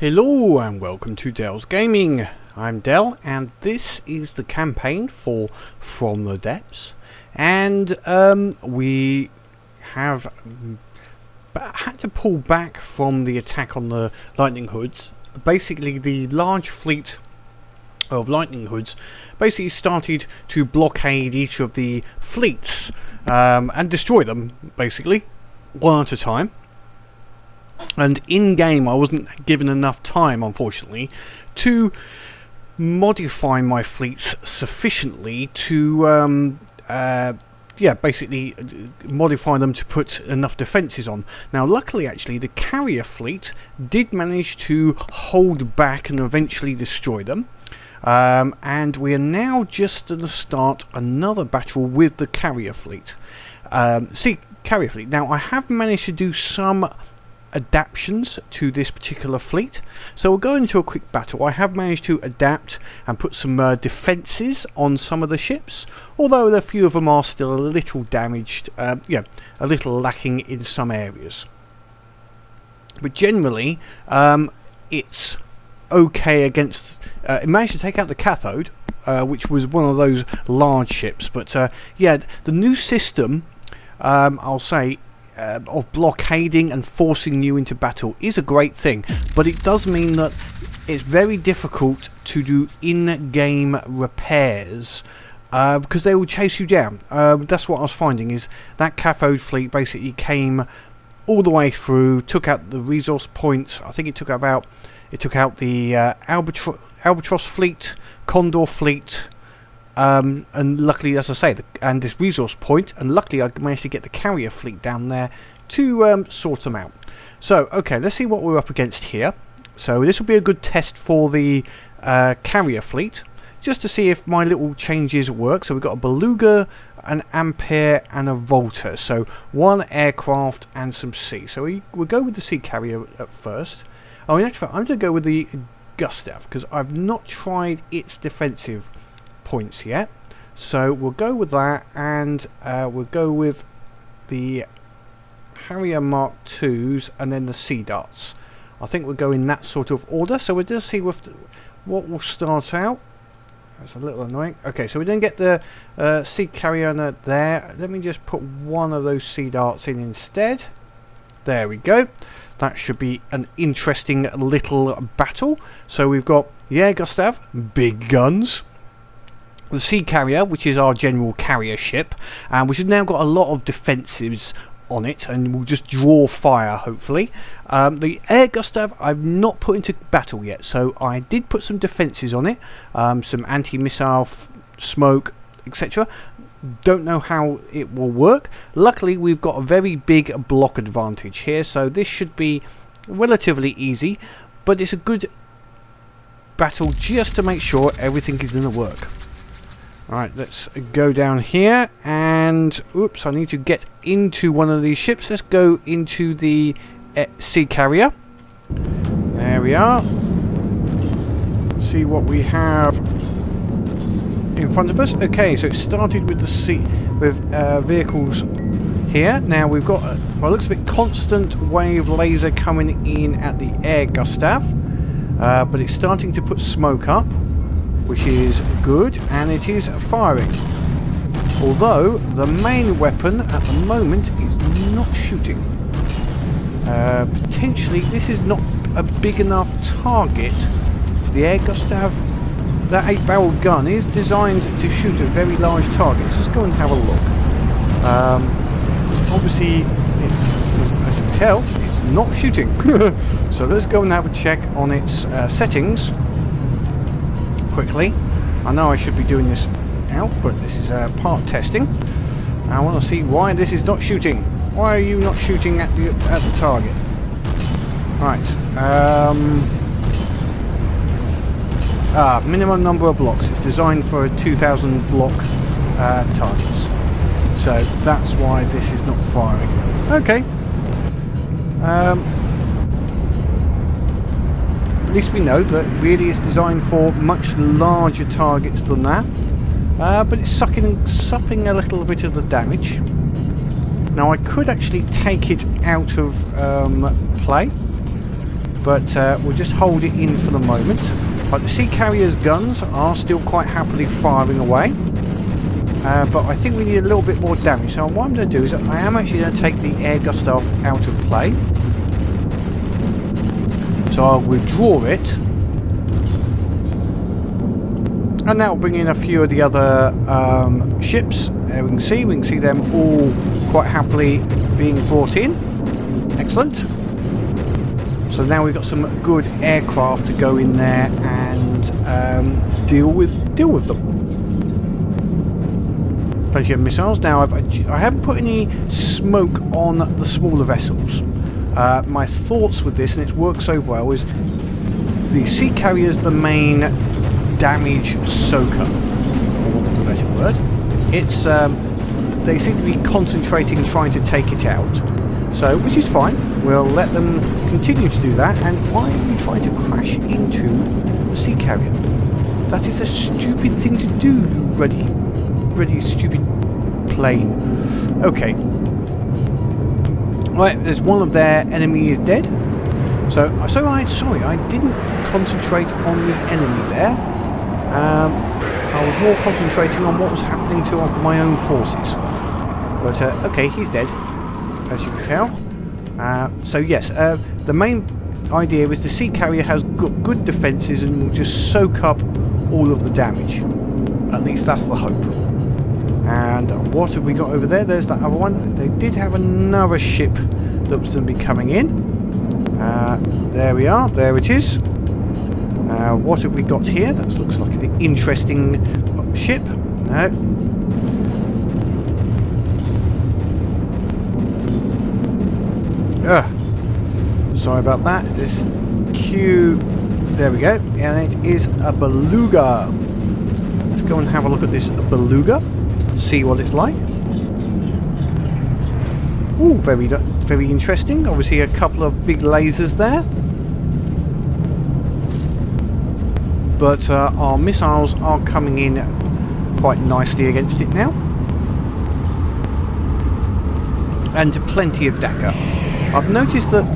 Hello and welcome to Dell's Gaming. I'm Dell and this is the campaign for From the Depths, and we have had to pull back from the attack on the lightning hoods. Basically the large fleet of lightning hoods basically started to blockade each of the fleets and destroy them basically one at a time. And in game I wasn't given enough time, unfortunately, to modify my fleets sufficiently to basically modify them to put enough defences on. Now luckily actually the carrier fleet did manage to hold back and eventually destroy them, and we are now just going to start another battle with the carrier fleet. Carrier fleet. Now I have managed to do some adaptations to this particular fleet, so we'll go into a quick battle. I have managed to adapt and put some defences on some of the ships, although a few of them are still a little damaged, a little lacking in some areas, but generally it's okay against it managed to take out the cathode, which was one of those large ships, but yeah, the new system, I'll say, of blockading and forcing you into battle is a great thing, but it does mean that it's very difficult to do in-game repairs because they will chase you down. That's what I was finding, is that cathode fleet basically came all the way through, took out the resource points. I think it took out the Albatross fleet, Condor fleet, and luckily, as I say, and this resource point, and luckily I managed to get the carrier fleet down there to sort them out. So okay, let's see what we're up against here. So this will be a good test for the carrier fleet, just to see if my little changes work. So we've got a Beluga, an Ampere and a Volta, so one aircraft and some sea. So we'll go with the sea carrier at first. Oh, in actual fact, I'm going to go with the Gustav because I've not tried its defensive points yet, so we'll go with that, and we'll go with the Harrier Mark IIs and then the Sea Darts. I think we'll go in that sort of order. So we'll just see what will start out. That's a little annoying. Okay, so we didn't get the Sea Carrier there. Let me just put one of those Sea Darts in instead. There we go. That should be an interesting little battle. So we've got, yeah, Gustav, big guns. The Sea Carrier, which is our general carrier ship, which has now got a lot of defensives on it and will just draw fire, hopefully. The Air Gustav I've not put into battle yet, so I did put some defences on it, some anti-missile smoke, etc. Don't know how it will work. Luckily we've got a very big block advantage here, so this should be relatively easy, but it's a good battle just to make sure everything is going to work. Alright, let's go down here, and oops, I need to get into one of these ships. Let's go into the Sea Carrier. There we are. Let's see what we have in front of us. Okay, so it started with vehicles here. Now we've got, well, it looks a bit constant wave laser coming in at the Air Gustav, but it's starting to put smoke up, which is good, and it is firing. Although the main weapon at the moment is not shooting. Potentially this is not a big enough target for the Air Gustav. That 8-barrel gun is designed to shoot at very large targets. Let's go and have a look. Obviously, as you can tell, it's not shooting. So let's go and have a check on its settings quickly. I know I should be doing this out, but this is part testing. I want to see why this is not shooting. Why are you not shooting at the target? Right. Minimum number of blocks. It's designed for 2,000 block targets. So that's why this is not firing. Okay. At least we know that really it's designed for much larger targets than that, but it's supping a little bit of the damage. Now I could actually take it out of play but we'll just hold it in for the moment. But the Sea Carrier's guns are still quite happily firing away. But I think we need a little bit more damage. So what I'm going to do is I am actually going to take the air gust out of play. So I'll withdraw it. And that will bring in a few of the other ships. We can see them all quite happily being brought in. Excellent. So now we've got some good aircraft to go in there and deal with them. Plenty of missiles. Now I haven't put any smoke on the smaller vessels. My thoughts with this, and it's worked so well, is the Sea Carrier is the main damage soaker, for want of a better word. It's they seem to be concentrating trying to take it out, so which is fine. We'll let them continue to do that. And why are you trying to crash into the Sea Carrier? That is a stupid thing to do, you stupid plane. Okay. Right, there's one of their enemies dead. Sorry, I didn't concentrate on the enemy there. I was more concentrating on what was happening to my own forces. But okay, he's dead, as you can tell. So yes, the main idea is the Sea Carrier has good defences and will just soak up all of the damage. At least that's the hope. And what have we got over there? There's that other one. They did have another ship that was going to be coming in. There we are. There it is. What have we got here? That looks like an interesting ship. No. Sorry about that. This Q. There we go. And it is a Beluga. Let's go and have a look at this Beluga. See what it's like. Ooh, very interesting. Obviously a couple of big lasers there. But our missiles are coming in quite nicely against it now. And plenty of Dakar. I've noticed that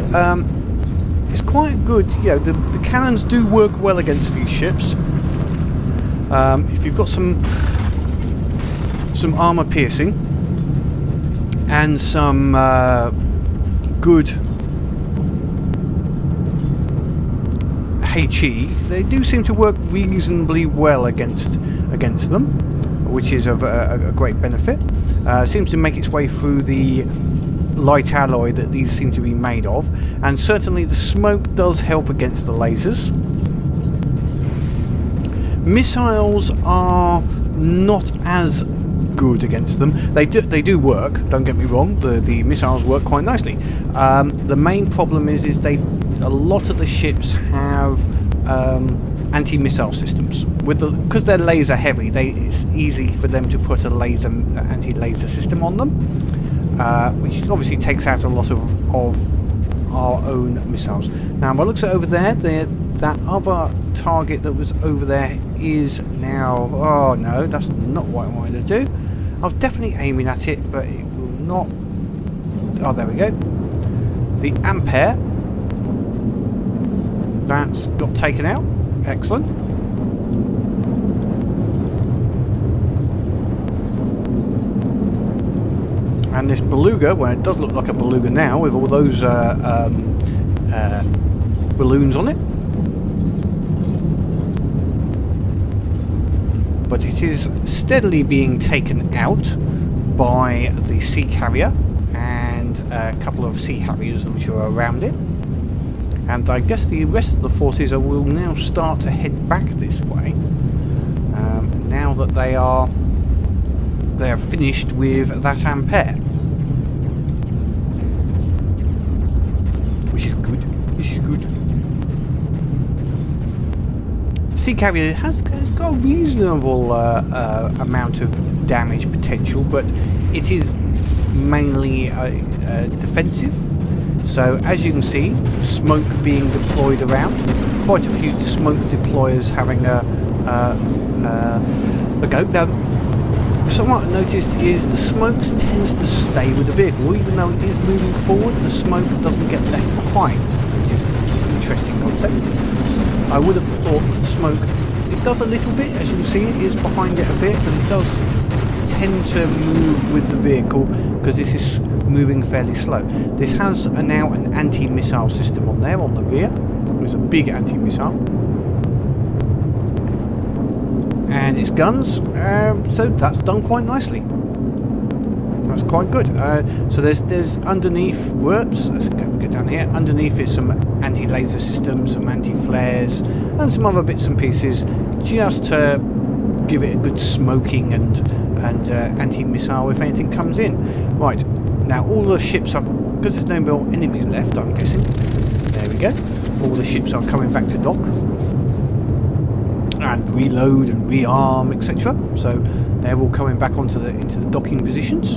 it's quite good, you know, the cannons do work well against these ships. If you've got some armor piercing and some good HE, they do seem to work reasonably well against them, which is of a great benefit. Seems to make its way through the light alloy that these seem to be made of, and certainly the smoke does help against the lasers. Missiles are not as good against them. They do work, don't get me wrong, the missiles work quite nicely. The main problem is a lot of the ships have anti-missile systems. Because they're laser heavy, it's easy for them to put a anti-laser system on them, which obviously takes out a lot of our own missiles. Now by looks at over there, that other target that was over there is now... Oh no, that's not what I wanted to do. I was definitely aiming at it, but it will not... Oh, there we go. The Ampere. That's got taken out. Excellent. And this Beluga, well, it does look like a Beluga now with all those balloons on it. But it is steadily being taken out by the Sea Carrier and a couple of Sea Harriers which are around it. And I guess the rest of the forces will now start to head back this way. Now that they are finished with that Ampere, which is good. This is good. Sea Carrier has got a reasonable amount of damage potential, but it is mainly defensive. So as you can see, smoke being deployed around, quite a few smoke deployers having a go. Now, somewhat I noticed is the smoke tends to stay with the vehicle, even though it is moving forward. The smoke doesn't get left behind, which is interesting concept. I would have thought that smoke, it does a little bit, as you can see, it is behind it a bit, but it does tend to move with the vehicle because this is moving fairly slow. This has now an anti-missile system on there, on the rear. There's a big anti-missile. And its guns, so that's done quite nicely. That's quite good. So there's underneath, whoops, let's go down here. Underneath is some anti-laser systems, some anti-flares, and some other bits and pieces, just to give it a good smoking and anti-missile if anything comes in. Right, now all the ships are, because there's no more enemies left, I'm guessing. There we go. All the ships are coming back to dock. And reload and rearm, etc. So they're all coming back into the docking positions.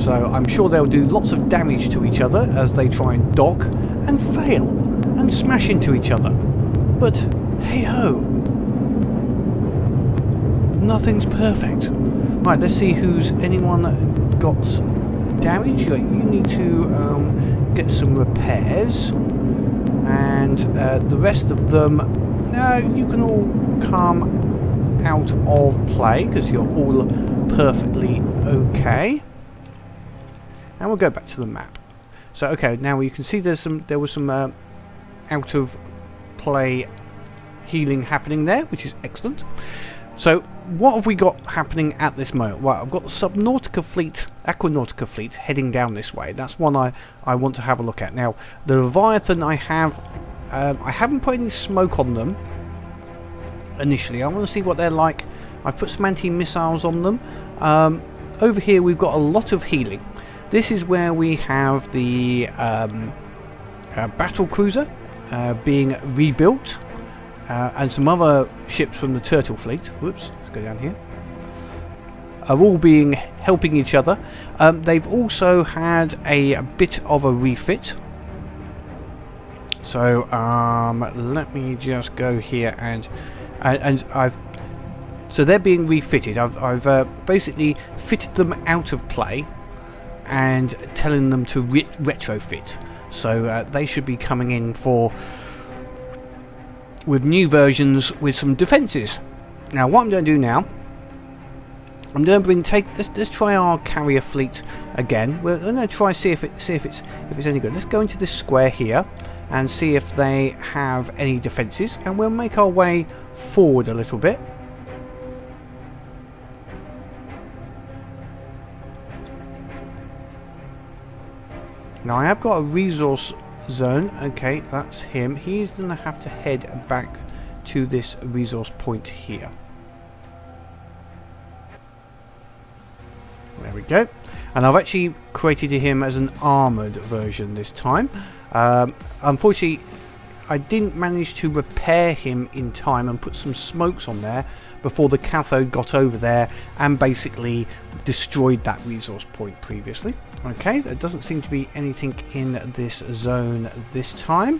So I'm sure they'll do lots of damage to each other as they try and dock and fail and smash into each other. But hey ho, nothing's perfect. Right, let's see who's anyone got damage. You need to get some repairs. And the rest of them, you can all come out of play because you're all perfectly okay. And we'll go back to the map. So okay, now you can see there was some out of play healing happening there, which is excellent. So what have we got happening at this moment? Right, I've got the Aquanautica fleet heading down this way. That's one I want to have a look at. Now, the Leviathan I haven't put any smoke on them initially. I want to see what they're like. I've put some anti-missiles on them. Over here we've got a lot of healing. This is where we have the battle cruiser being rebuilt. And some other ships from the Turtle Fleet, whoops, let's go down here, are all helping each other. They've also had a bit of a refit. So let me just go here and so they're being refitted. I've basically fitted them out of play and telling them to retrofit. So they should be coming in with new versions with some defences. Now what I'm going to do now, I'm going to let's try our carrier fleet again. We're going to try see if it's any good. Let's go into this square here and see if they have any defences, and we'll make our way forward a little bit. Now I have got a resource zone. Okay, that's him. He's gonna have to head back to this resource point here. There we go. And I've actually created him as an armoured version this time. Unfortunately, I didn't manage to repair him in time and put some smokes on there before the cathode got over there and basically destroyed that resource point previously. Okay, there doesn't seem to be anything in this zone this time.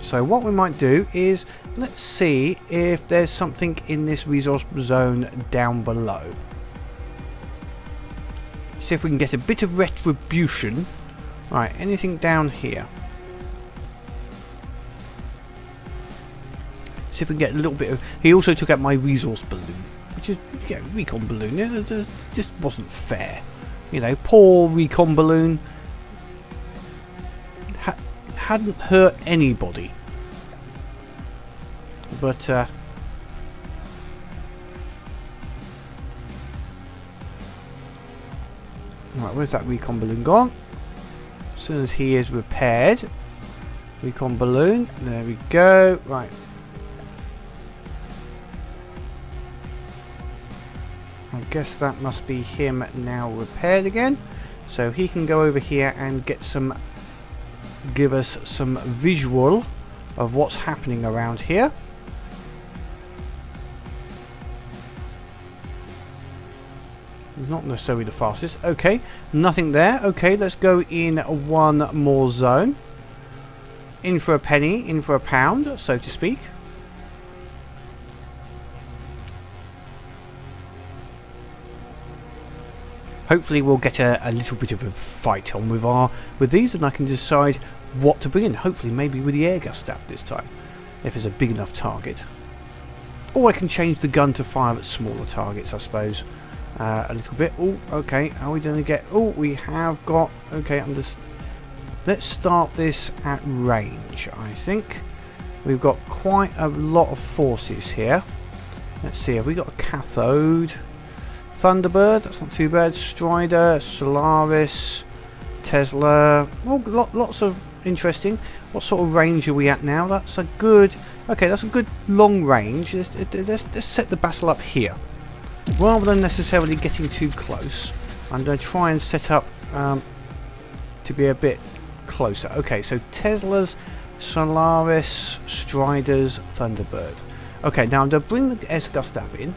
So what we might do is, let's see if there's something in this resource zone down below. See if we can get a bit of retribution. Right, anything down here? See if we can get a little bit of... He also took out my resource balloon, which is, yeah, recon balloon. It just wasn't fair. You know, poor recon balloon. Hadn't hurt anybody. But, right, where's that recon balloon gone? As soon as he is repaired. Recon balloon, there we go. Right. I guess that must be him now repaired again. So he can go over here and get some, give us some visual of what's happening around here. He's not necessarily the fastest. Okay, nothing there. Okay, let's go in one more zone. In for a penny, in for a pound, so to speak. hopefully we'll get a little bit of a fight on with these, and I can decide what to bring in. Hopefully maybe with the air gustav this time, if it's a big enough target. Or I can change the gun to fire at smaller targets, I suppose. A little bit. Oh, okay. Are we going to get... Oh, we have got... Okay, let's start this at range, I think. We've got quite a lot of forces here. Let's see, have we got a cathode? Thunderbird, that's not too bad. Strider, Solaris, Tesla. Oh, lots of interesting. What sort of range are we at now? That's a good... Okay, that's a good long range. Let's set the battle up here. Rather than necessarily getting too close, I'm going to try and set up to be a bit closer. Okay, so Teslas, Solaris, Striders, Thunderbird. Okay, now I'm going to bring the air gustav in,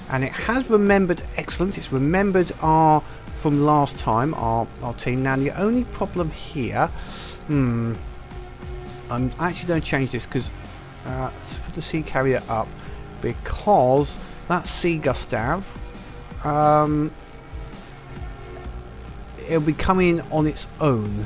and it has remembered. Excellent, it's remembered from last time our team. Now the only problem here, I'm actually going to change this because let's put the sea carrier up, because that sea gustav, it'll be coming on its own.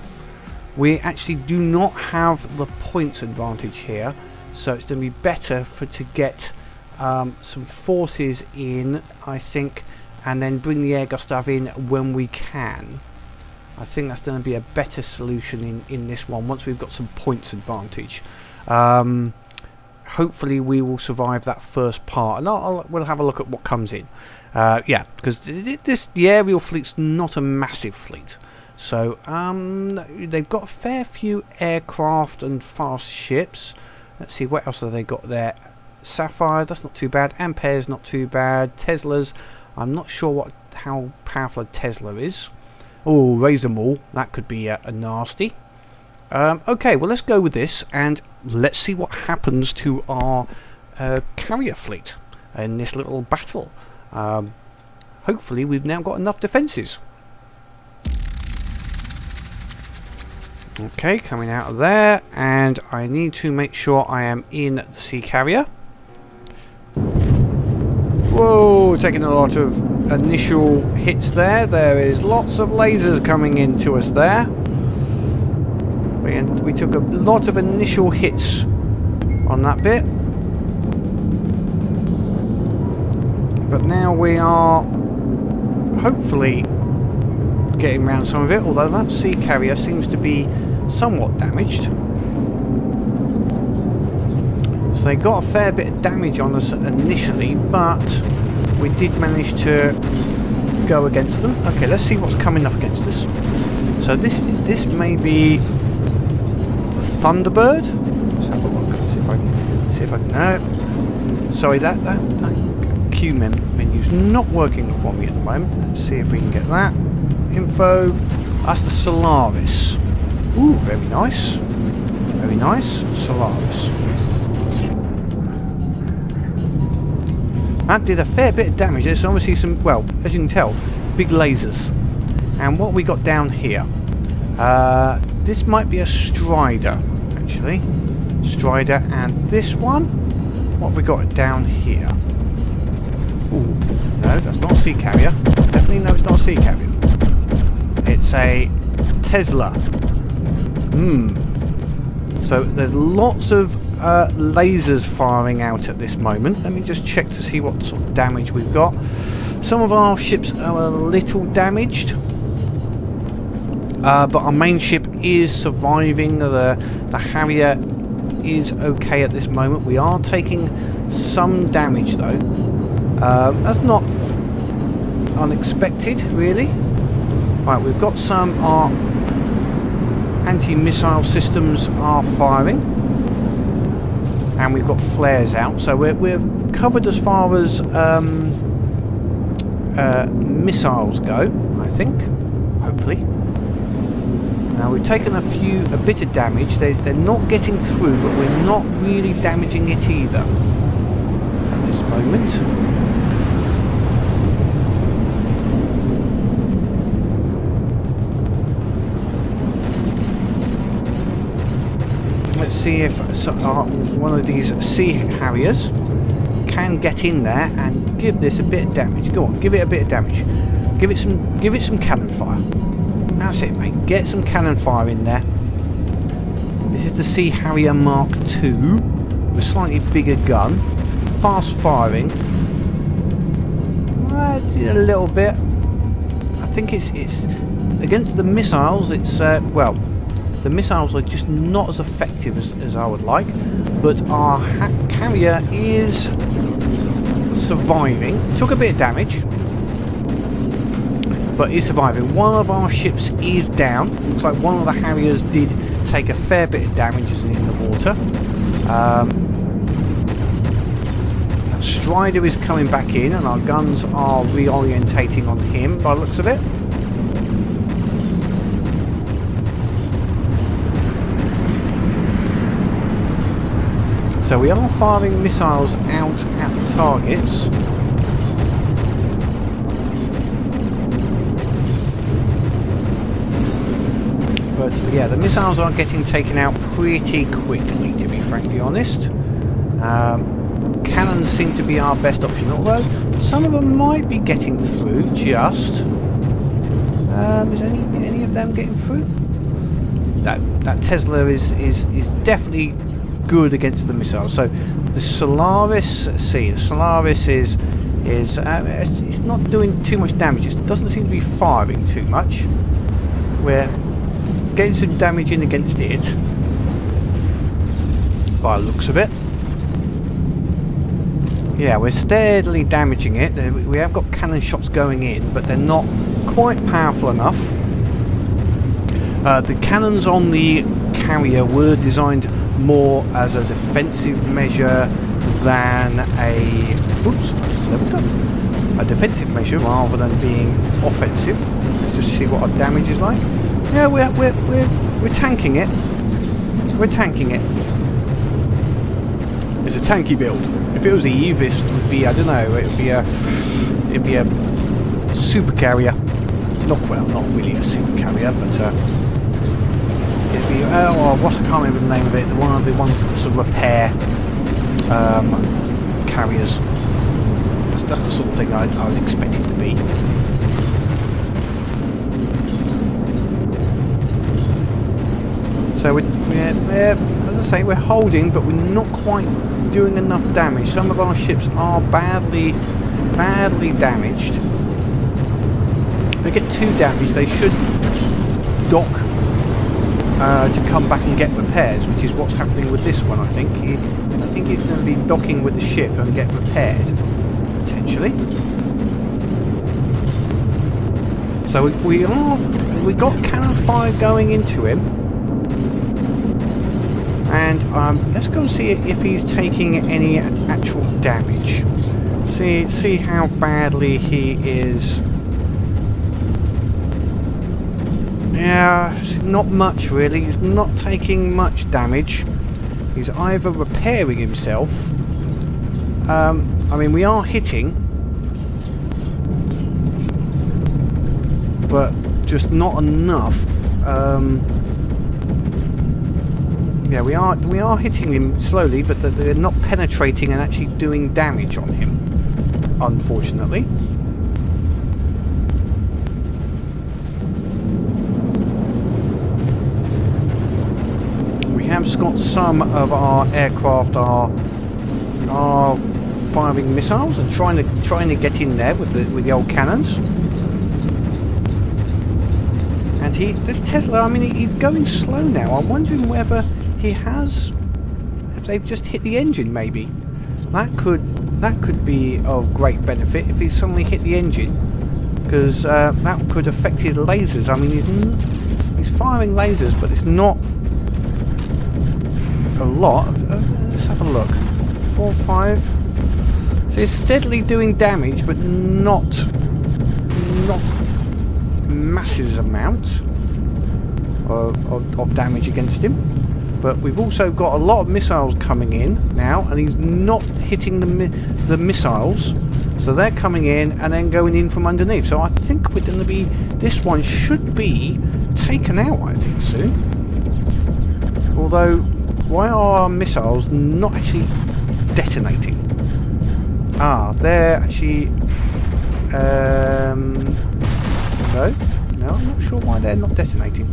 We actually do not have the points advantage here, so it's going to be better to get some forces in, I think, and then bring the air gustav in when we can. I think that's going to be a better solution in this one, once we've got some points advantage. Hopefully we will survive that first part, and we'll have a look at what comes in. Yeah, because the aerial fleet's not a massive fleet. So they've got a fair few aircraft and fast ships. Let's see, what else have they got there? Sapphire, that's not too bad. Ampere's not too bad. Teslas, I'm not sure how powerful a Tesla is. Oh, RazerMaul, that could be a nasty. Okay, well, let's go with this, and let's see what happens to our carrier fleet in this little battle. Hopefully we've now got enough defences. Okay, coming out of there, and I need to make sure I am in the sea carrier. Whoa, taking a lot of initial hits there. There is lots of lasers coming into us there. We took a lot of initial hits on that bit. But now we are hopefully getting around some of it, although that sea carrier seems to be somewhat damaged. So they got a fair bit of damage on us initially, but we did manage to go against them. Okay, let's see what's coming up against us. So this may be Thunderbird. Let's have a look. See if I can. No, sorry, that Q menu's not working for me at the moment. Let's see if we can get that info. That's the Solaris. Ooh, very nice. Very nice. Solaris. That did a fair bit of damage. There's obviously some, well, as you can tell, big lasers. And what we got down here? This might be a Strider, actually. Strider, and this one? What have we got down here? Ooh, no, that's not a sea carrier. Definitely no, it's not a sea carrier. It's a Tesla. So there's lots of lasers firing out at this moment. Let me just check to see what sort of damage we've got. Some of our ships are a little damaged, but our main ship is surviving. The Harrier is okay at this moment. We are taking some damage though. That's not unexpected, really. Right, we've got some. Our anti-missile systems are firing, and we've got flares out. So we're covered as far as missiles go, I think. Hopefully. Now we've taken a bit of damage. They're not getting through, but we're not really damaging it either at this moment. Let's see if one of these sea harriers can get in there and give this a bit of damage. Go on, give it a bit of damage. Give it some cannon fire. That's it, mate. Get some cannon fire in there. This is the Sea Harrier Mark II, with a slightly bigger gun, fast firing. A little bit. I think it's against the missiles. It's well, the missiles are just not as effective as I would like. But our carrier is surviving. Took a bit of damage, but is surviving. One of our ships is down. Looks like one of the Harriers did take a fair bit of damage as in the water. Strider is coming back in, and our guns are reorientating on him by the looks of it. So we are firing missiles out at the targets. But yeah, the missiles are getting taken out pretty quickly, to be frankly honest. Cannons seem to be our best option, although some of them might be getting through just. Is any of them getting through? No, that Tesla is definitely good against the missiles. So the Solaris, let's see, the Solaris is it's not doing too much damage. It doesn't seem to be firing too much. We're getting some damage in against it, by the looks of it. Yeah, we're steadily damaging it. We have got cannon shots going in, but they're not quite powerful enough. The cannons on the carrier were designed more as a defensive measure than a defensive measure rather than being offensive. Let's just see what our damage is like. Yeah, we're tanking it. We're tanking it. It's a tanky build. If it was Eve, it would be, I don't know, it'd be a super carrier. Not really a super carrier, but it'd be I can't remember the name of it. One of the ones that sort of repair carriers. That's the sort of thing I would expect it to be. So we're as I say, we're holding, but we're not quite doing enough damage. Some of our ships are badly damaged. If they get too damaged, they should dock to come back and get repairs, which is what's happening with this one. I think he's going to be docking with the ship and get repaired potentially. So we got cannon fire going into him. And let's go and see if he's taking any actual damage. See how badly he is. Yeah, not much really. He's not taking much damage. He's either repairing himself. I mean, we are hitting, but just not enough. Yeah, we are hitting him slowly, but they're not penetrating and actually doing damage on him, unfortunately. We have got some of our aircraft are firing missiles and trying to get in there with the old cannons. And this Tesla, I mean, he's going slow now. I'm wondering whether if they've just hit the engine, maybe. That could be of great benefit if he suddenly hit the engine, because that could affect his lasers. I mean, he's firing lasers, but it's not a lot. Let's have a look. 4, 5. So it's steadily doing damage, but not massive amounts of damage against him. But we've also got a lot of missiles coming in now, and he's not hitting the missiles, so they're coming in and then going in from underneath. So I think we're going to be, this one should be taken out, I think, soon. Although, why are our missiles not actually detonating? Ah, they're actually so. No, I'm not sure why they're not detonating.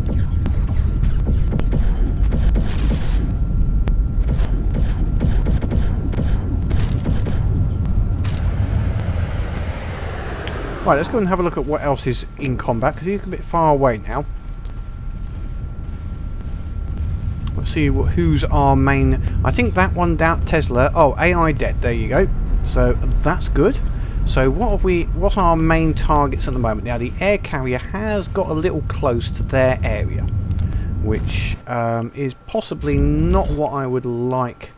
Right, let's go and have a look at what else is in combat, because he's a bit far away now. Let's see who's our main... I think that one down, Tesla... Oh, AI dead, there you go. So, that's good. So, what's our main targets at the moment? Now, the air carrier has got a little close to their area, which is possibly not what I would like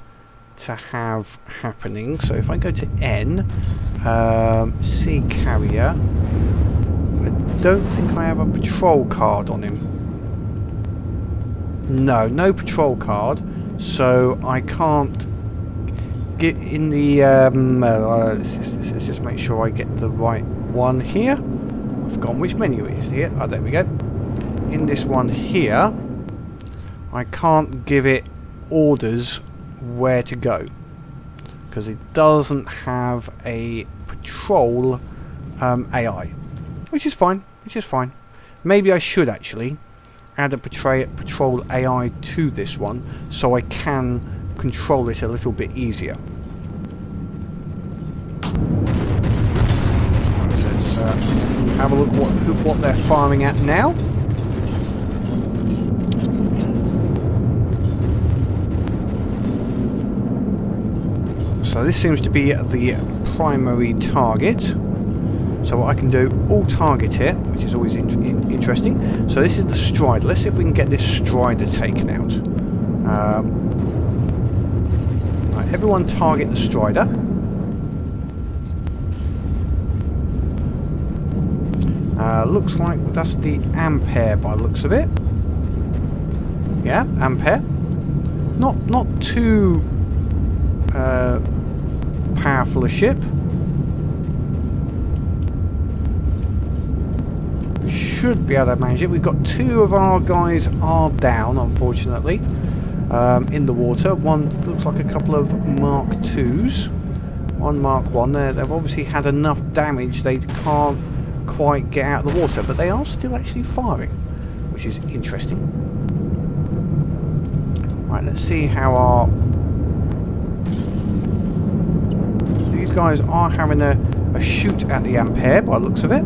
to have happening. So if I go to N, sea carrier, I don't think I have a patrol card on him. No patrol card, so I can't get in the let's just make sure I get the right one here. I've forgotten which menu it is here. Oh, there we go. In this one here, I can't give it orders where to go because it doesn't have a patrol AI, which is fine. Maybe I should actually add a patrol AI to this one so I can control it a little bit easier. Let's have a look what they're firing at now. So this seems to be the primary target. So what I can do, all target here, which is always interesting. So this is the Strider. Let's see if we can get this Strider taken out. Right, everyone target the Strider. Looks like that's the Ampere by the looks of it. Yeah, Ampere. Not too powerful a ship. We should be able to manage it. We've got two of our guys are down, unfortunately, in the water. One looks like a couple of Mark IIs. One Mark 1. They've obviously had enough damage they can't quite get out of the water, but they are still actually firing, which is interesting. Right, let's see how our... These guys are having a shoot at the Ampere by the looks of it.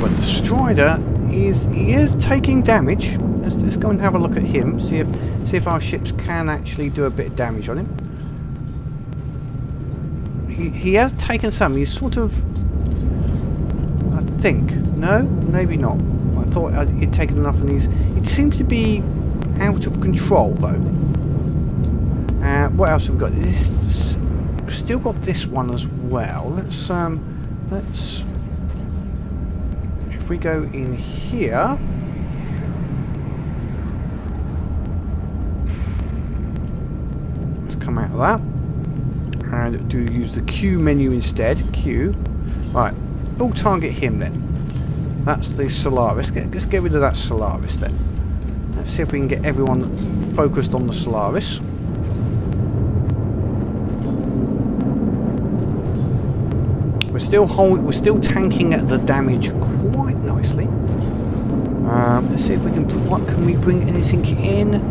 But the Strider is taking damage. Let's go and have a look at him, see if our ships can actually do a bit of damage on him. He has taken some. He's sort of, I think, no, maybe not. I thought he'd taken enough, and it seems to be out of control though. What else have we got? We've still got this one as well. Let's if we go in here, let's come out of that and use the Q menu instead. Q. Right, we'll target him then. That's the Solaris. Let's get rid of that Solaris then. Let's see if we can get everyone focused on the Solaris. We're still tanking at the damage quite nicely. Let's see if we can. What can we bring anything in?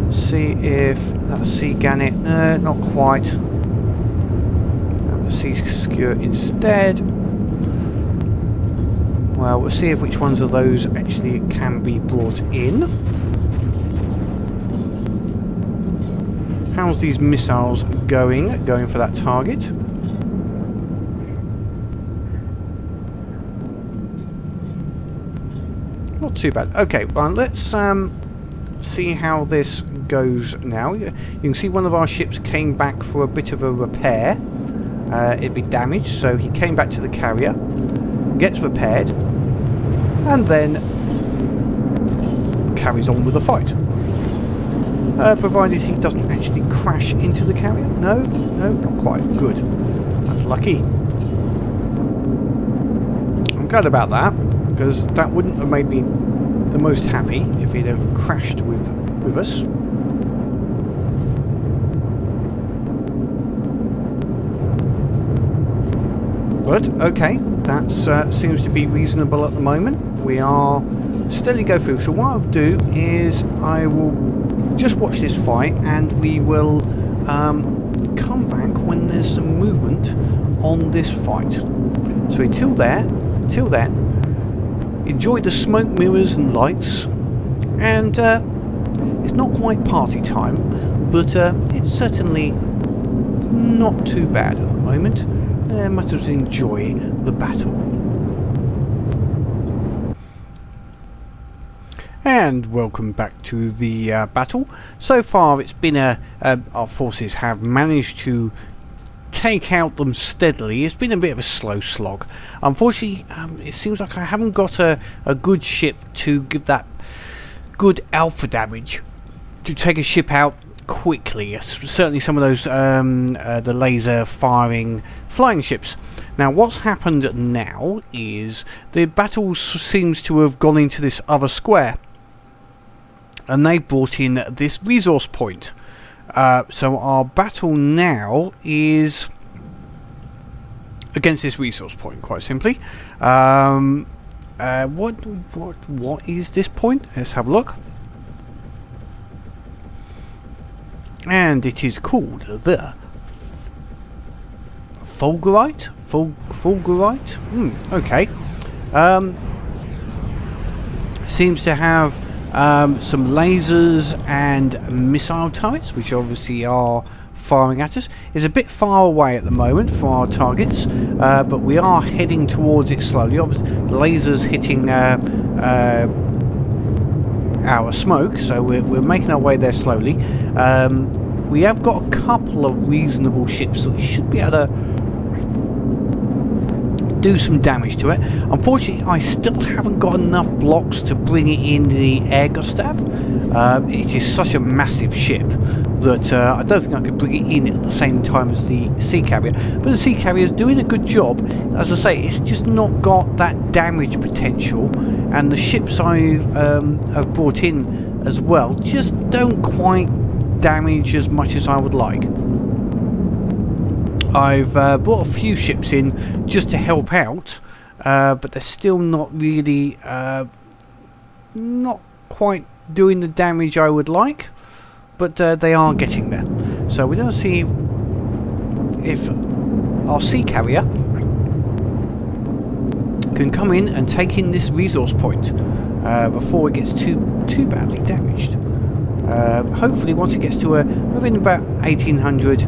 Let's see if that's Sea Gannet. No, not quite. Sea Secure instead. Well, we'll see if which ones of those actually can be brought in. How's these missiles going for that target? Not too bad. Okay, well, let's see how this goes now. You can see one of our ships came back for a bit of a repair. It'd be damaged, so he came back to the carrier, gets repaired, and then carries on with the fight. Provided he doesn't actually crash into the carrier. No, not quite. Good. That's lucky. I'm glad about that, because that wouldn't have made me the most happy if he'd have crashed with us. But okay, that seems to be reasonable at the moment. We are steadily go through. So what I'll do is I will just watch this fight, and we will come back when there's some movement on this fight. So until then, enjoy the smoke mirrors and lights, and it's not quite party time, but it's certainly not too bad at the moment. Must just enjoy the battle. And welcome back to the battle. So far it's been our forces have managed to take out them steadily. It's been a bit of a slow slog. Unfortunately, it seems like I haven't got a good ship to give that good alpha damage to take a ship out quickly. Certainly some of those the laser firing flying ships. Now what's happened now is the battle seems to have gone into this other square, and they brought in this resource point. So our battle now is against this resource point, quite simply. What is this point? Let's have a look. And it is called the Fulgerite. Fulgerite. Okay. Seems to have some lasers and missile turrets, which obviously are firing at us. It's a bit far away at the moment for our targets, but we are heading towards it slowly. Obviously, the lasers hitting our smoke, so we're making our way there slowly. We have got a couple of reasonable ships that should be able to do some damage to it. Unfortunately, I still haven't got enough blocks to bring it into the air Gustav. It is such a massive ship that I don't think I could bring it in at the same time as the Sea Carrier. But the Sea Carrier is doing a good job. As I say, it's just not got that damage potential, and the ships I have brought in as well just don't quite damage as much as I would like. I've brought a few ships in just to help out, but they're still not really not quite doing the damage I would like, but they are getting there. So we're going to see if our Sea Carrier can come in and take in this resource point before it gets too badly damaged. Hopefully once it gets to within about 1800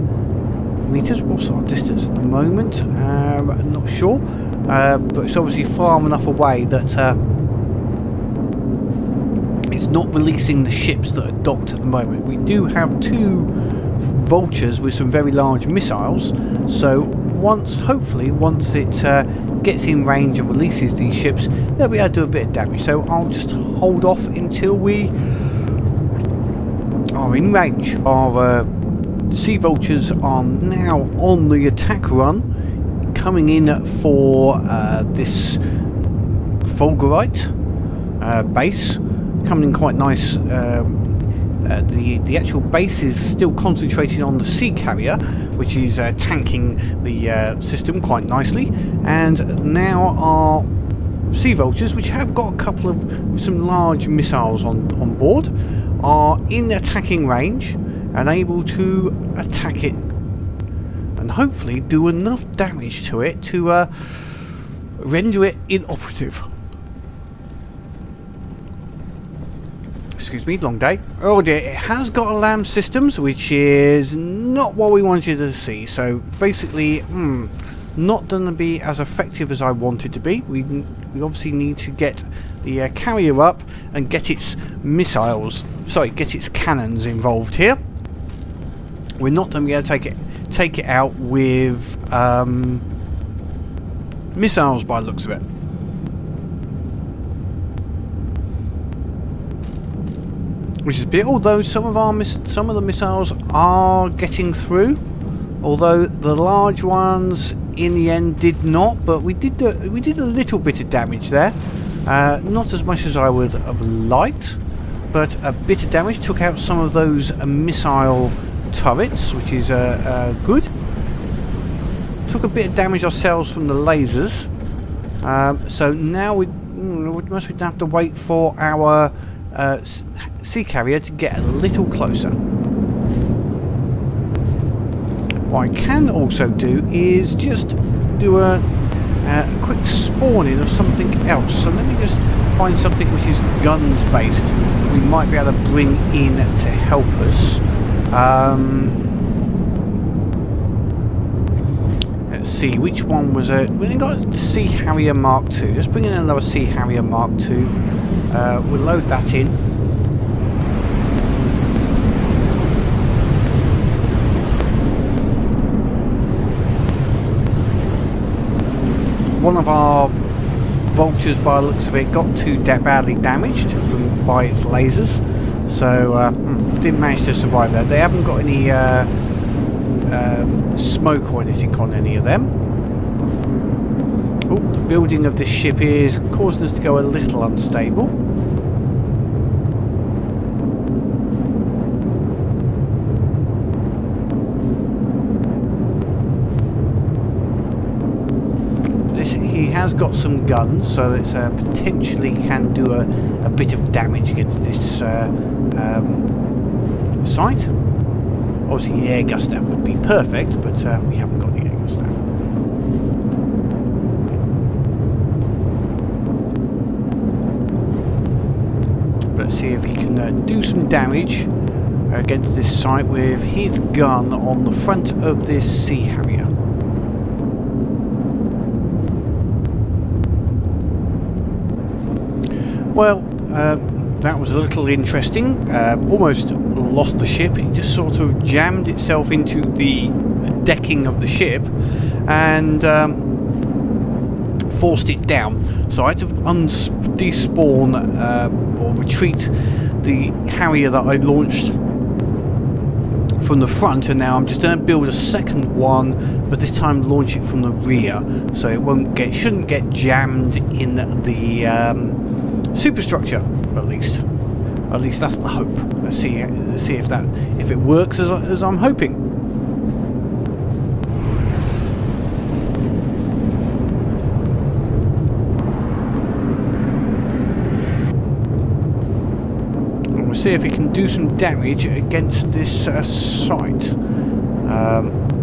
meters. What's our distance at the moment? I'm not sure, but it's obviously far enough away that it's not releasing the ships that are docked at the moment. We do have 2 vultures with some very large missiles, so hopefully once it gets in range and releases these ships, they'll be able to do a bit of damage. So I'll just hold off until we are in range. Our SeaVultures are now on the attack run, coming in for this Fulgerite base, coming in quite nice. The actual base is still concentrating on the Sea Carrier, which is tanking the system quite nicely, and now our SeaVultures, which have got a couple of some large missiles on board, are in attacking range and able to attack it and hopefully do enough damage to it to render it inoperative. Excuse me, long day. Oh dear, it has got alarm systems, which is not what we wanted to see. So basically, not going to be as effective as I wanted to be. We obviously need to get the carrier up and get its get its cannons involved here. We're not going to be able to take it out with missiles by the looks of it. Which is a bit, although some of the missiles are getting through, although the large ones in the end did not. But we did a little bit of damage there, not as much as I would have liked, but a bit of damage. Took out some of those missile turrets, which is good. took a bit of damage ourselves from the lasers. So now we must have to wait for our sea carrier to get a little closer. What I can also do is just do a quick spawning of something else. So let me just find something which is guns based we might be able to bring in to help us. Let's see, which one was it? We got a Sea Harrier Mark II. Let's bring in another Sea Harrier Mark II. We'll load that in. One of our vultures, by the looks of it, got too badly damaged by its lasers, so didn't manage to survive there. They haven't got any smoke or anything on any of them. Oh, the building of this ship is causing us to go a little unstable. He has got some guns, so it's potentially can do a bit of damage against this site. Obviously the air Gustav would be perfect, but we haven't got the air Gustav. Let's see if he can do some damage against this site with his gun on the front of this Sea Harrier. Well, that was a little interesting. Almost lost the ship. It just sort of jammed itself into the decking of the ship and forced it down. So I had to despawn or retreat the Harrier that I launched from the front, and now I'm just going to build a second one, but this time launch it from the rear, so it shouldn't get jammed in the superstructure, at least. At least that's the hope. Let's see if it works as I'm hoping. And we'll see if it can do some damage against this site.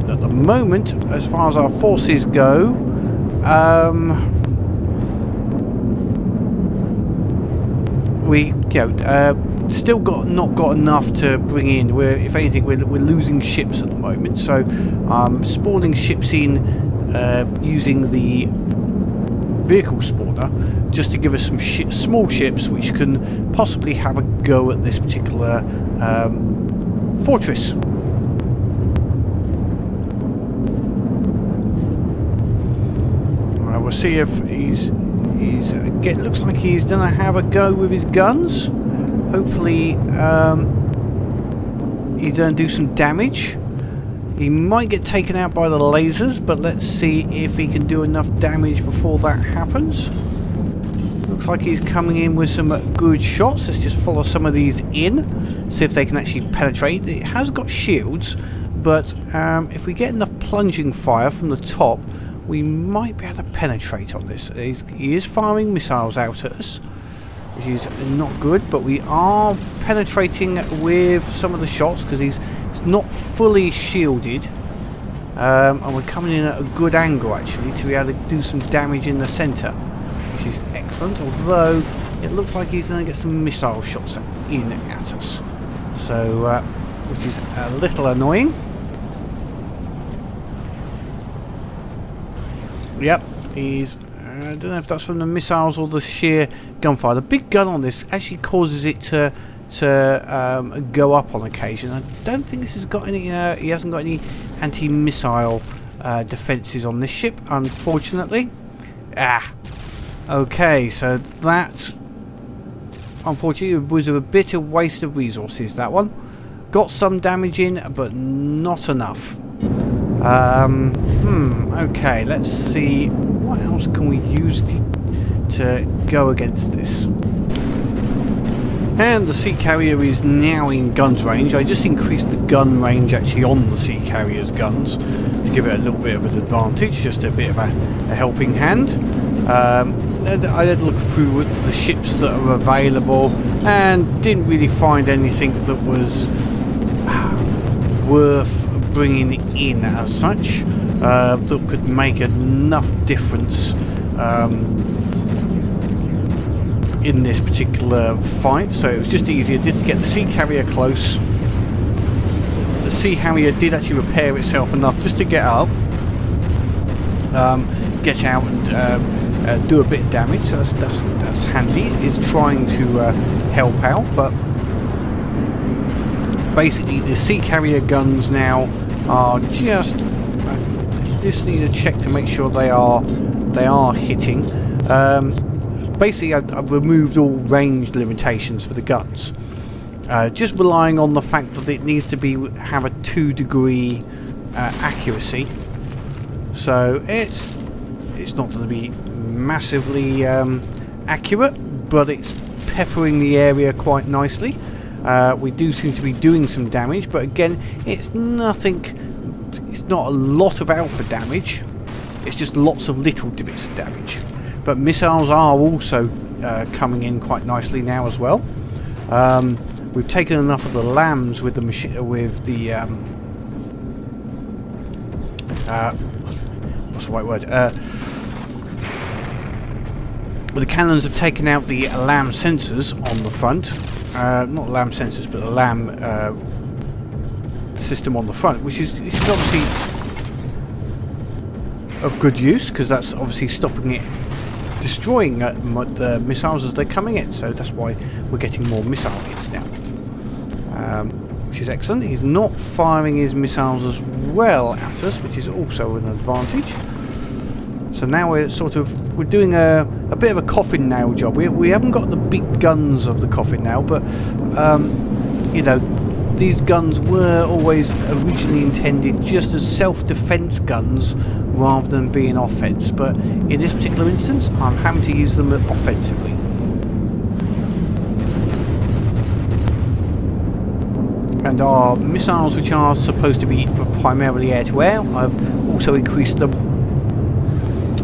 At the moment, as far as our forces go, we still not got enough to bring in. If anything, we're losing ships at the moment, so spawning ships in using the vehicle spawner just to give us some small ships which can possibly have a go at this particular fortress. We'll see if looks like he's gonna have a go with his guns. Hopefully he's gonna do some damage. He might get taken out by the lasers, but let's see if he can do enough damage before that happens. Looks like he's coming in with some good shots. Let's just follow some of these in, see if they can actually penetrate. It has got shields, but if we get enough plunging fire from the top, we might be able to penetrate on this. He is firing missiles out at us, which is not good, but we are penetrating with some of the shots because he's not fully shielded, and we're coming in at a good angle actually to be able to do some damage in the centre, which is excellent, although it looks like he's going to get some missile shots in at us, so which is a little annoying. Yep, he's I don't know if that's from the missiles or the sheer gunfire. The big gun on this actually causes it to go up on occasion. I don't think this has got any. He hasn't got any anti-missile defences on this ship, unfortunately. Okay, so that unfortunately was a bit of waste of resources. That one got some damage in, but not enough. Okay, let's see what else can we use to go against this. And the sea carrier is now in guns range. I just increased the gun range actually on the sea carrier's guns to give it a little bit of an advantage, just a bit of a helping hand. And I had a look through the ships that are available and didn't really find anything that was worth bringing in as such, that could make enough difference in this particular fight. So it was just easier just to get the sea carrier close. The sea carrier did actually repair itself enough just to get up, get out and do a bit of damage. So that's handy. It's trying to help out, but basically the sea carrier guns now are just need to check to make sure they are hitting. Basically I've removed all range limitations for the guns, just relying on the fact that it needs to have a 2-degree accuracy, so it's not going to be massively accurate, but it's peppering the area quite nicely. We do seem to be doing some damage, but again, it's nothing. It's not a lot of alpha damage. It's just lots of little bits of damage. But missiles are also coming in quite nicely now as well. We've taken enough of the lambs with the what's the right word? The cannons have taken out the lamb sensors on the front. Not lamb sensors, but the lamb system on the front, which is obviously of good use, because that's obviously stopping it destroying the missiles as they're coming in. So that's why we're getting more missile hits now, which is excellent. He's not firing his missiles as well at us, which is also an advantage. So now we're doing a bit of a coffin nail job. We haven't got the big guns of the coffin nail, but you know, these guns were always originally intended just as self-defense guns rather than being offense. But in this particular instance, I'm having to use them offensively. And our missiles, which are supposed to be primarily air-to-air, I've also increased them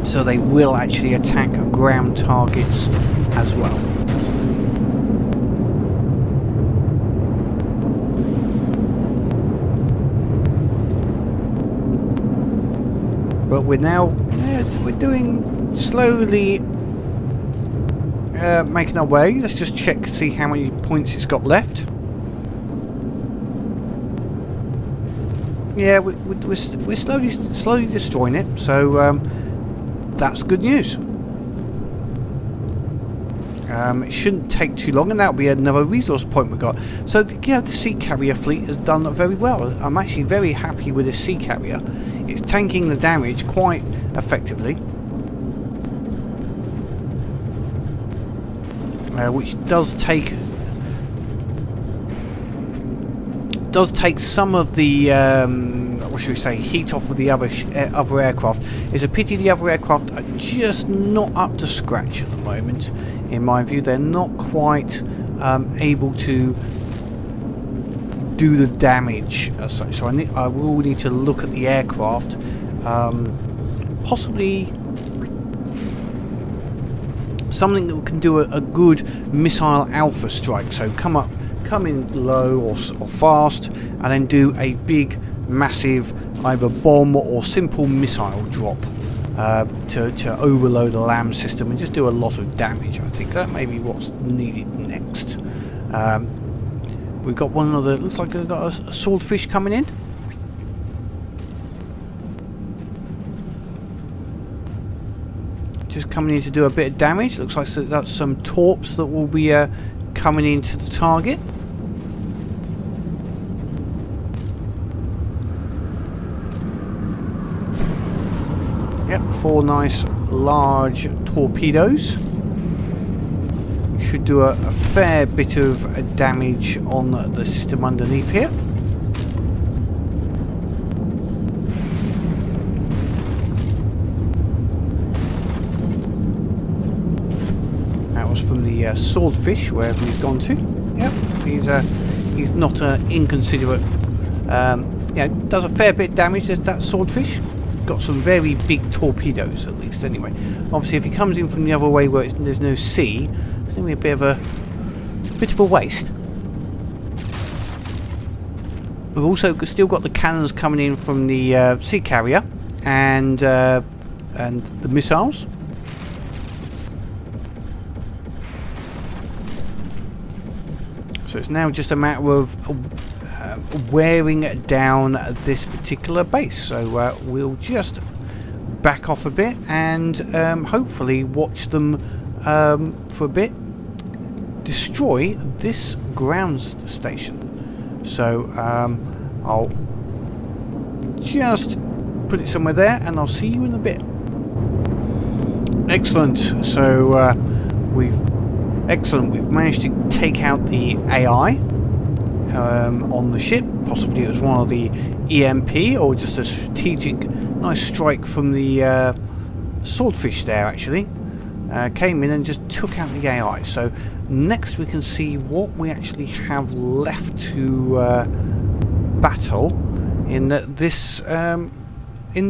so they will actually attack ground targets as well. But we're now we're doing slowly making our way. Let's just check to see how many points it's got left. Yeah, we're slowly destroying it. So that's good news. It shouldn't take too long, and that'll be another resource point we got. So the sea carrier fleet has done very well. I'm actually very happy with this sea carrier. It's tanking the damage quite effectively, which does take some of the what should we say, heat off of the other aircraft. It's a pity the other aircraft are just not up to scratch at the moment. In my view, they're not quite able to do the damage as such. So I will need to look at the aircraft, possibly something that can do a good missile alpha strike. So come in low or fast, and then do a big, massive either bomb or simple missile drop to overload the LAM system and just do a lot of damage. I think that may be what's needed next. We've got one other, looks like they've got a swordfish coming in. Just coming in to do a bit of damage. Looks like that's some torps that will be coming into the target. Yep, 4 nice large torpedoes. Should do a fair bit of damage on the system underneath here. That was from the swordfish, wherever we've gone to. Yep, he's not inconsiderate. Does a fair bit of damage. There's that swordfish. Got some very big torpedoes, at least. Anyway, obviously, if he comes in from the other way where there's no sea, it's going to be a bit of a waste. We've also still got the cannons coming in from the sea carrier and the missiles. So it's now just a matter of wearing down this particular base. So we'll just back off a bit and hopefully watch them for a bit destroy this ground station. So I'll just put it somewhere there and I'll see you in a bit. Excellent. So we've managed to take out the AI on the ship. Possibly it was one of the EMP or just a strategic nice strike from the swordfish there actually. Came in and just took out the AI. So next we can see what we actually have left to battle in this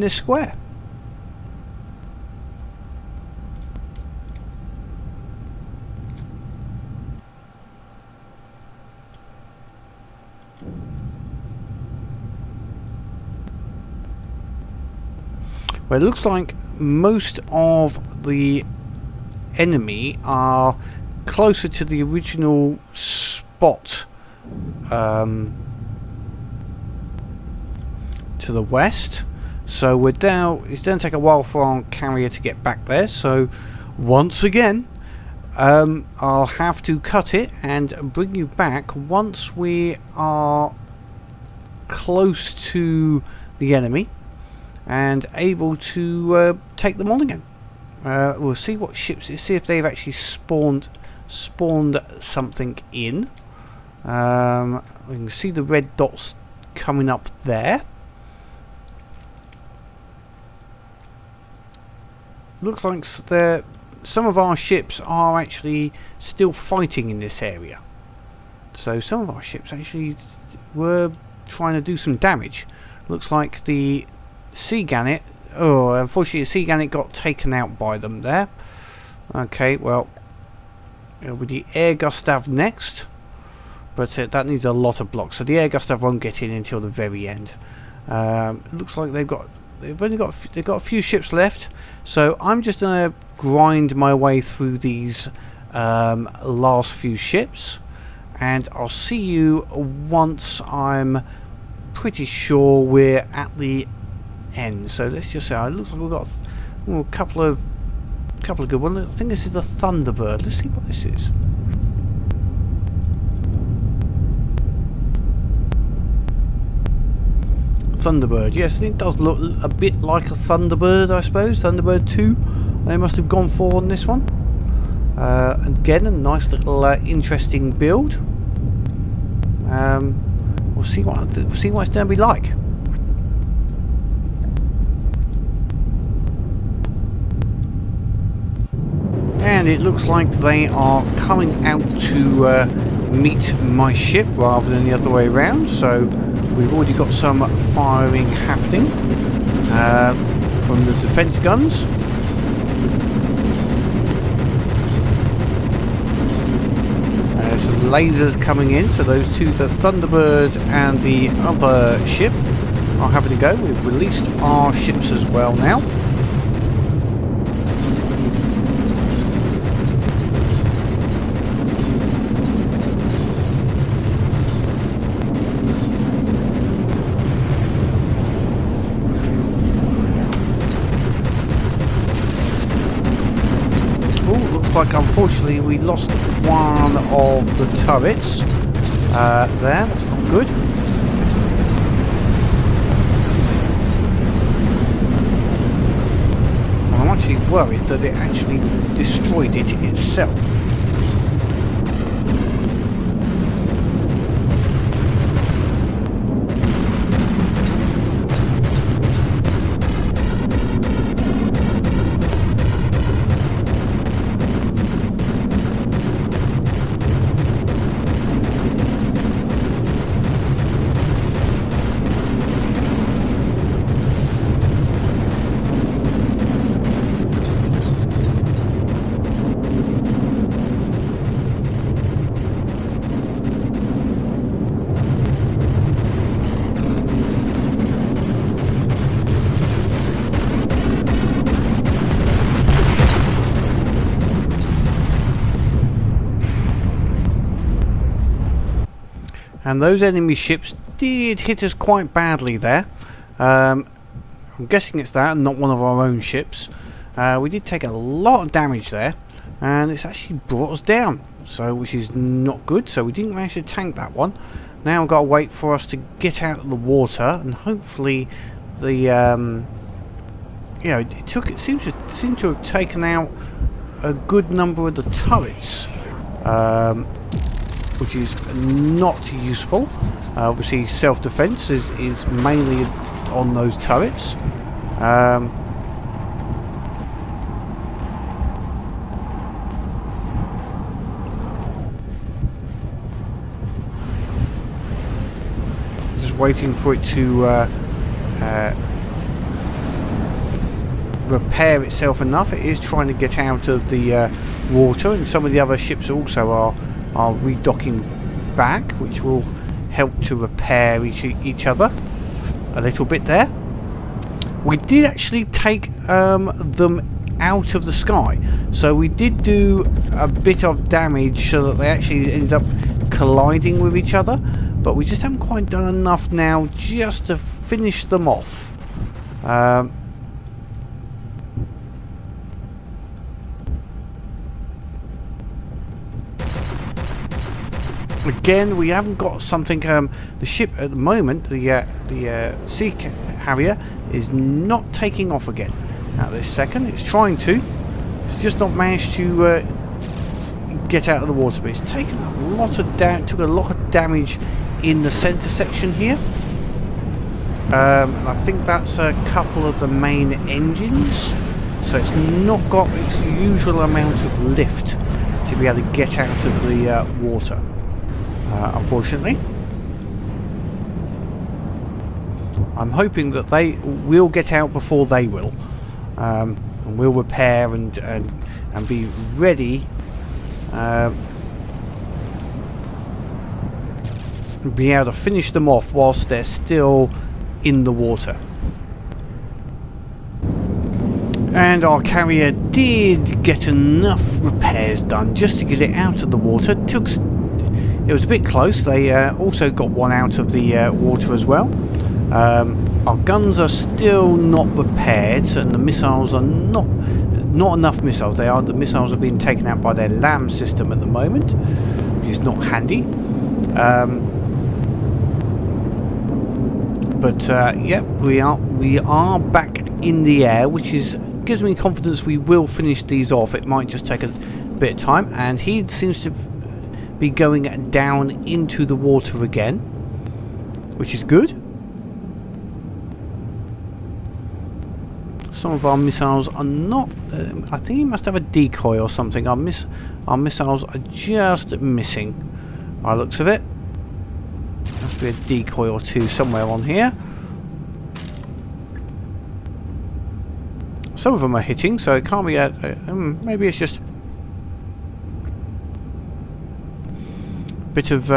square. Well, it looks like most of the enemy are closer to the original spot to the west. So we're down. It's going to take a while for our carrier to get back there. So once again, I'll have to cut it and bring you back once we are close to the enemy and able to take them on again. We'll see what ships, see if they've actually spawned something in. We can see the red dots coming up there. Looks like some of our ships are actually still fighting in this area. So some of our ships actually were trying to do some damage. Looks like the Sea Gannet, unfortunately the Sea Gannet got taken out by them there. Okay, well, it'll be the Air Gustav next, but that needs a lot of blocks, so the Air Gustav won't get in until the very end. Looks like they've got a few ships left, so I'm just gonna grind my way through these last few ships, and I'll see you once I'm pretty sure we're at the end. So let's just say it looks like we've got a couple of good ones. I think this is the Thunderbird. Let's see what this is. Thunderbird, yes, it does look a bit like a Thunderbird, I suppose. Thunderbird 2 they must have gone for on this one. Again, a nice little interesting build. We'll see what it's going to be like. And it looks like they are coming out to meet my ship rather than the other way around. So we've already got some firing happening from the defense guns. Some lasers coming in, so those two, the Thunderbird and the other ship, are having a go. We've released our ships as well now. Like unfortunately we lost one of the turrets there. That's not good. I'm actually worried that it actually destroyed it itself. And those enemy ships did hit us quite badly there. I'm guessing it's that and not one of our own ships. We did take a lot of damage there, and it's actually brought us down, so which is not good. So we didn't manage to tank that one. Now we've got to wait for us to get out of the water, and hopefully the it seems to have taken out a good number of the turrets, which is not useful. Obviously self-defense is mainly on those turrets. Just waiting for it to repair itself enough. It is trying to get out of the water, and some of the other ships also are redocking back, which will help to repair each other a little bit there. We did actually take them out of the sky, so we did do a bit of damage so that they actually ended up colliding with each other, but we just haven't quite done enough now just to finish them off. Again, we haven't got something. The ship at the moment, the Sea Carrier, is not taking off again. At this second, it's trying to. It's just not managed to get out of the water. But it's taken a lot of took a lot of damage in the centre section here. I think that's a couple of the main engines, so it's not got its usual amount of lift to be able to get out of the water. Unfortunately, I'm hoping that they will get out before they will, and we'll repair and be ready, be able to finish them off whilst they're still in the water. And our carrier did get enough repairs done just to get it out of the water. It was a bit close. They also got one out of the water as well. Our guns are still not repaired, and the missiles are not enough missiles. The missiles are being taken out by their LAM system at the moment, which is not handy. Yeah, we are back in the air, which gives me confidence we will finish these off. It might just take a bit of time, and he seems to be going down into the water again, which is good. Some of our missiles are not. I think he must have a decoy or something. Our missiles are just missing, by the looks of it. Must be a decoy or two somewhere on here. Some of them are hitting, so it can't be a. Maybe it's just bit of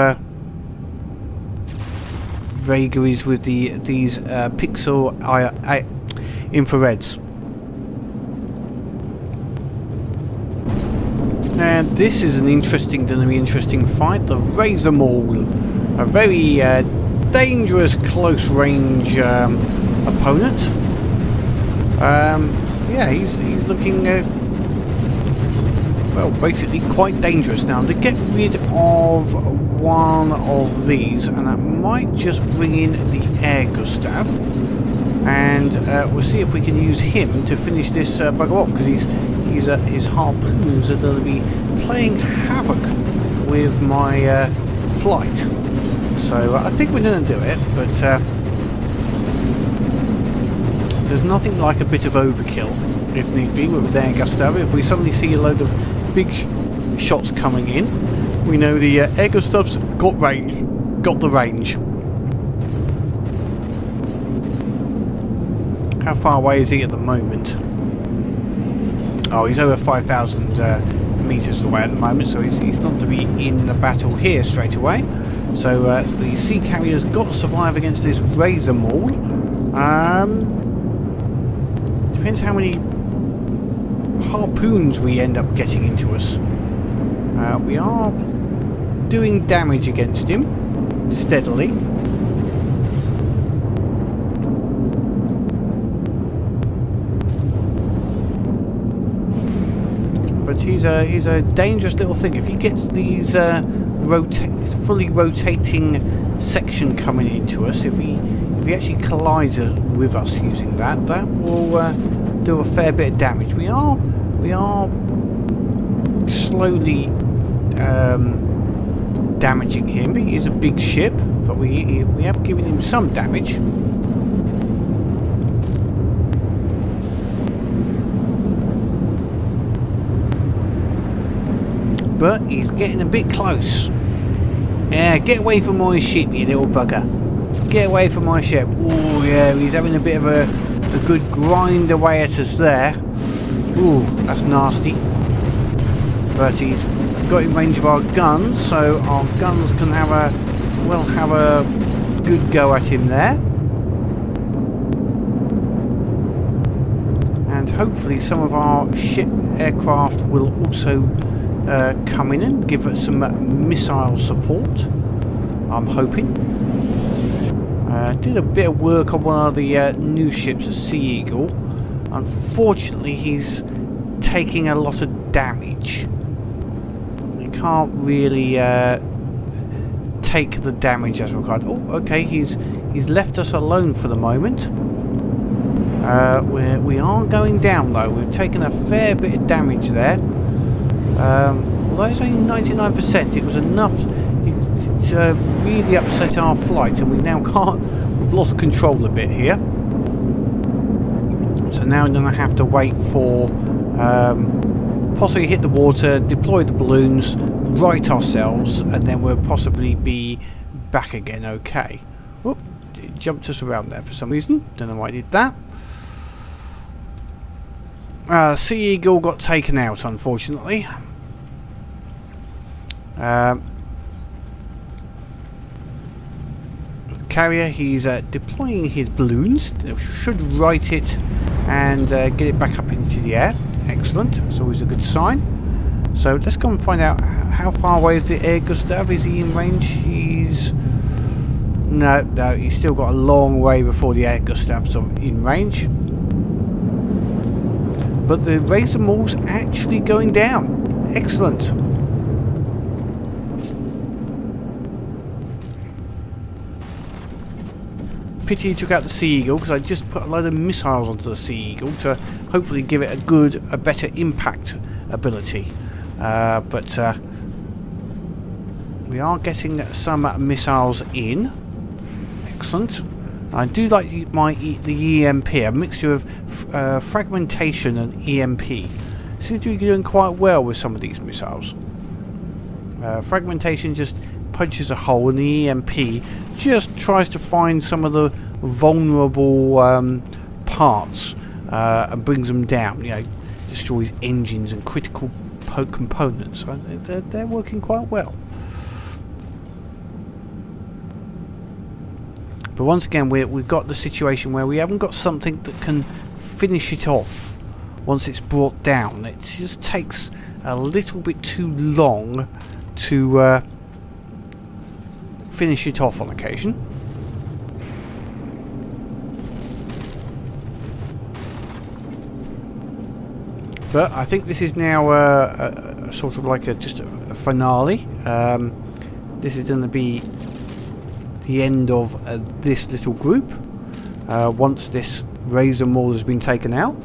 vagaries with these pixel infrareds. And this is gonna be interesting fight. The RazerMaul, a very dangerous close range opponent. Yeah, he's looking well, basically quite dangerous now. To get rid of one of these, and that might just bring in the air Gustav, and we'll see if we can use him to finish this bugger off, because his harpoons are going to be playing havoc with my flight. So I think we're going to do it, but there's nothing like a bit of overkill, if need be, with the air Gustav. If we suddenly see a load of big shots coming in, we know the air Gustav's got the range. How far away is he at the moment? Oh, he's over 5,000 meters away at the moment, so he's not to be in the battle here straight away. So the Sea Carrier's got to survive against this RazerMaul. Depends how many harpoons we end up getting into us. We are doing damage against him. steadily. But he's a dangerous little thing. If he gets these fully rotating section coming into us, if he actually collides with us using that will do a fair bit of damage. We are slowly damaging him. He is a big ship, but we have given him some damage. But he's getting a bit close. Yeah, get away from my ship, you little bugger. Get away from my ship. Oh yeah, he's having a bit of a good grind away at us there. Ooh, that's nasty. But he's got in range of our guns, so our guns can have a good go at him there. And hopefully some of our ship aircraft will also come in and give us some missile support. I'm hoping. Did a bit of work on one of the new ships, a Sea Eagle. Unfortunately, he's taking a lot of damage. He can't really take the damage as required. Oh, okay, he's left us alone for the moment. We are going down though. We've taken a fair bit of damage there. Although it's only 99%, it was enough to really upset our flight, and we now can't. We've lost control a bit here. So now I'm going to have to wait for possibly hit the water, deploy the balloons, right ourselves, and then we'll possibly be back again. Okay. Whoop, it jumped us around there for some reason. Don't know why I did that. Sea Eagle got taken out, unfortunately. Carrier, he's deploying his balloons. Should right it and get it back up into the air. Excellent. That's always a good sign. So let's go and find out how far away is the Air Gustav. Is he in range? No, he's still got a long way before the Air Gustav's in range. But the RazerMaul's actually going down. Excellent. Pity he took out the Sea Eagle, because I just put a load of missiles onto the Sea Eagle to hopefully give it a better impact ability. But we are getting some missiles in. Excellent. I do like the EMP, a mixture of fragmentation and EMP. Seems to be doing quite well with some of these missiles. Fragmentation just punches a hole, and the EMP just tries to find some of the vulnerable parts and brings them down. You know, destroys engines and critical components. So they're working quite well. But once again, we've got the situation where we haven't got something that can finish it off once it's brought down. It just takes a little bit too long to finish it off on occasion. But I think this is now a sort of like just a finale. This is going to be the end of this little group once this RazerMaul has been taken out.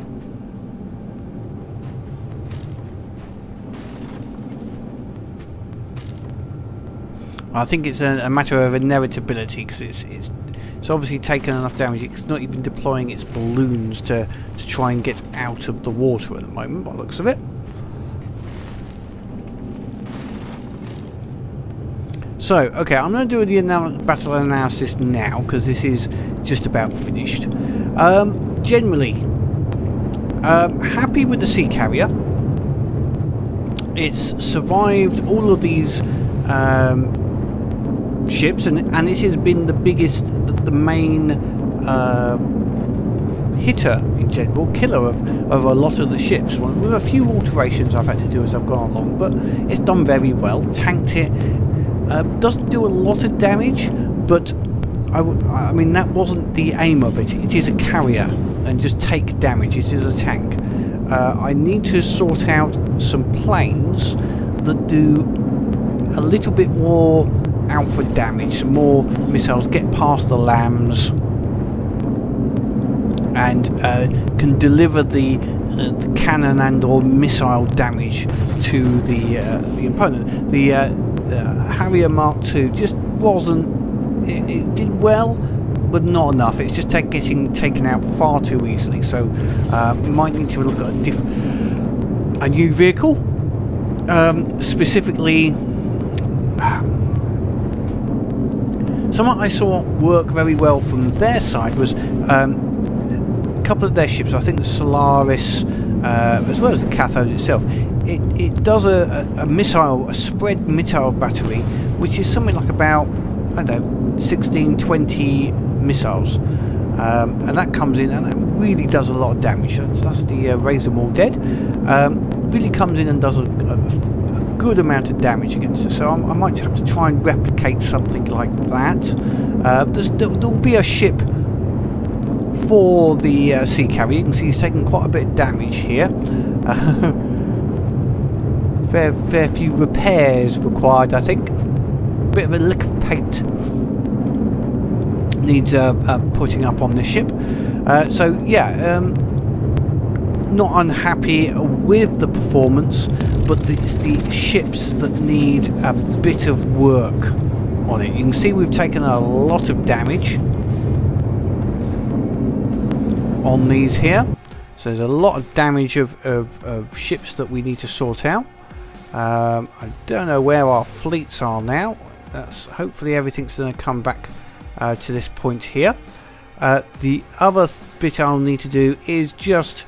I think it's a matter of inevitability, because it's obviously taken enough damage. It's not even deploying its balloons to try and get out of the water at the moment, by the looks of it. So, okay, I'm going to do the battle analysis now, because this is just about finished. Generally, happy with the Sea Carrier. It's survived all of these ships, and it has been the biggest, the main hitter in general, killer of a lot of the ships, with a few alterations I've had to do as I've gone along, but it's done very well. Tanked it Doesn't do a lot of damage, but I mean that wasn't the aim of it. It is a carrier and just take damage. It is a tank. I need to sort out some planes that do a little bit more alpha damage, some more missiles, get past the lambs, and can deliver the cannon and or missile damage to the opponent. The Harrier Mark II just wasn't. It did well, but not enough. It's just getting taken out far too easily. So we might need to look at a new vehicle, specifically. Something I saw work very well from their side was a couple of their ships. I think the Solaris, as well as the cathode itself, it does a spread missile battery, which is something like about, I don't know, 16, 20 missiles, and that comes in and it really does a lot of damage. That's the RazerMaul dead. Really comes in and does a good amount of damage against it, so I might have to try and replicate something like that. There'll be a ship for the sea carrier. You can see he's taking quite a bit of damage here. Fair few repairs required, I think. Bit of a lick of paint needs putting up on this ship. So yeah, not unhappy with the performance, but it's the ships that need a bit of work on it. You can see we've taken a lot of damage on these here, so there's a lot of damage of ships that we need to sort out. I don't know where our fleets are now. Hopefully everything's going to come back to this point here. The other bit I'll need to do is just,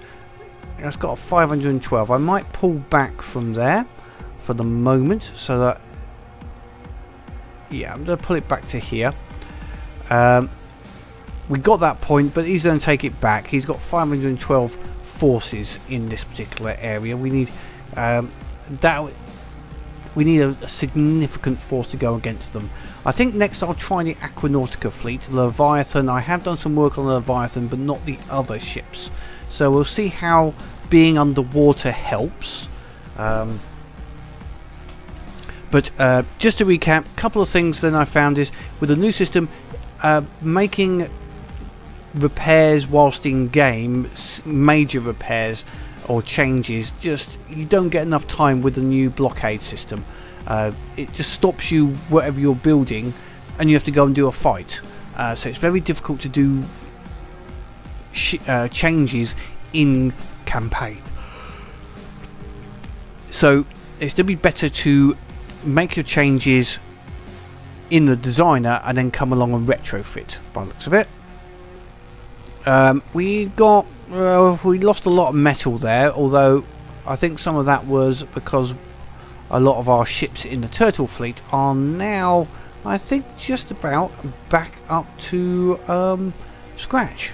it's got a 512. I might pull back from there for the moment, so that, yeah, I'm going to pull it back to here. We got that point, but he's going to take it back. He's got 512 forces in this particular area. We need we need a significant force to go against them. I think next I'll try the Aquanautica fleet, the Leviathan. I have done some work on the Leviathan, but not the other ships. So we'll see how being underwater helps. But just to recap, a couple of things then I found is with the new system, making repairs whilst in game, major repairs or changes, just you don't get enough time with the new blockade system. It just stops you whatever you're building and you have to go and do a fight. So it's very difficult to do changes in campaign. So it's to be better to make your changes in the designer and then come along and retrofit, by the looks of it. We lost a lot of metal there, although I think some of that was because a lot of our ships in the turtle fleet are now, I think, just about back up to scratch.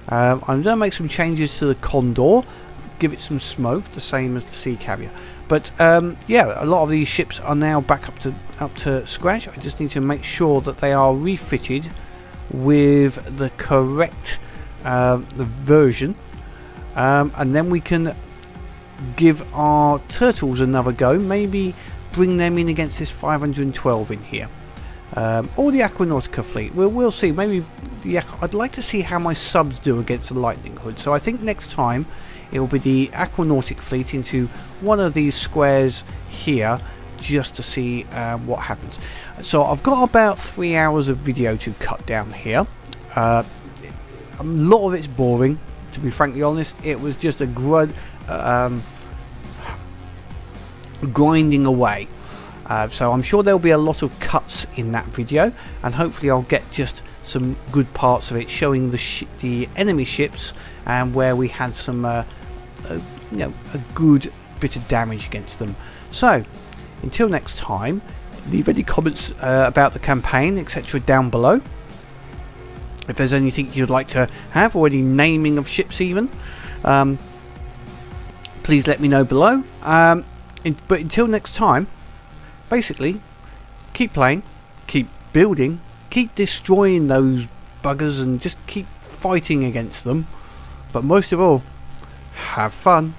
I'm going to make some changes to the Condor, give it some smoke, the same as the sea carrier. But yeah, a lot of these ships are now back up to scratch. I just need to make sure that they are refitted with the correct the version, and then we can give our turtles another go. Maybe bring them in against this 512 in here, or the Aquanautica fleet. We'll see. Maybe I'd like to see how my subs do against the Lightning Hood. So I think next time it will be the Aquanautic fleet into one of these squares here, just to see what happens. So I've got about 3 hours of video to cut down here. A lot of it's boring, to be frankly honest. It was just a grinding away. So I'm sure there'll be a lot of cuts in that video, and hopefully I'll get just some good parts of it showing the enemy ships and where we had some you know, a good bit of damage against them. So until next time, leave any comments about the campaign, etc. down below. If there's anything you'd like to have, or any naming of ships even, please let me know below. But until next time, basically, keep playing, keep building, keep destroying those buggers and just keep fighting against them. But most of all, have fun.